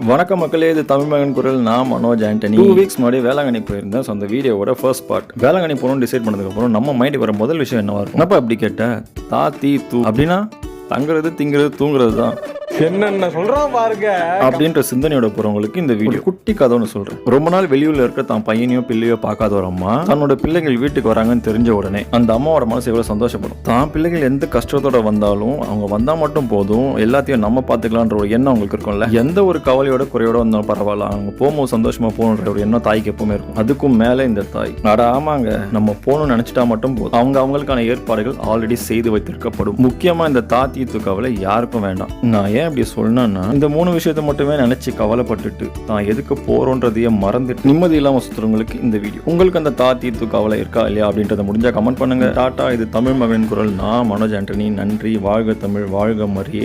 வணக்கம் மக்களே, இது தமிழ் மகன் குரல். நான் மனோஜ் ஆண்டனி. 2 வீக்ஸ் முன்னாடி வேளாங்கண்ணி போயிருந்தேன். ஸோ அந்த வீடியோவோட ஃபர்ஸ்ட் பார்ட். வேளாங்கண்ணி போகணும்னு டிசைட் பண்ணதுக்கப்புறம் நம்ம மைண்டுக்கு வர முதல் விஷயம் என்னவா இருக்கும்? என்னப்பா அப்படி கேட்டேன்? தாத்தி தூ அப்படின்னா தங்குறது, திங்கிறது, தூங்குறது தான் என்னென்ன சொல்றான் பாருங்க அப்படின்ற சிந்தனையோட போறவங்களுக்கு இந்த வீடியோ குட்டி கதைன்னு சொல்றேன். ரொம்ப நாள் வெளியூர்ல இருக்க தான் பையனையோ பிள்ளையோ பார்க்காத ஒரு அம்மா தன்னோட பிள்ளைகள் வீட்டுக்கு வராங்கன்னு தெரிஞ்ச உடனே அந்த அம்மாவோட மனசு எவ்வளவு சந்தோஷப்படும். தான் பிள்ளைகள் எந்த கஷ்டத்தோட வந்தாலும் அவங்க வந்தா மட்டும் போதும், எல்லாத்தையும் நம்ம பார்த்துக்கலான்ற ஒரு எண்ணம் அவங்களுக்கு இருக்கும்ல. எந்த ஒரு கவலையோட குறையோட வந்தாலும் பரவாயில்ல, அவங்க போகும்போது சந்தோஷமா போகணுன்ற ஒரு எண்ணம் தாய்க்கு எப்பவுமே இருக்கும். அதுக்கும் மேல இந்த தாய் அட ஆமாங்க, நம்ம போகணும்னு நினைச்சிட்டா மட்டும் போதும், அவங்களுக்கான ஏற்பாடுகள் ஆல்ரெடி செய்து வைத்திருக்கப்படும். முக்கியமா இந்த தாத்தி கவலை யாருக்கும் வேண்டாம். நான் ஏன் இப்படி சொன்னா, இந்த 3 விஷயத்தை மட்டுமே நினைச்சு கவலைப்பட்டுட்டு தான் எதுக்கு போறோன்றதையே மறந்துட்டு நிம்மதி இல்லாம சுத்துறவங்களுக்கு இந்த வீடியோ. உங்களுக்கு அந்த தாத்தி கவலை இருக்கா இல்லையா அப்படின்றத முடிஞ்சா கமெண்ட் பண்ணுங்க. டாடா. இது தமிழ் மகன் குரல். நான் மனோஜ் ஆண்டனி. நன்றி. வாழ்க தமிழ், வாழ்க மரியே.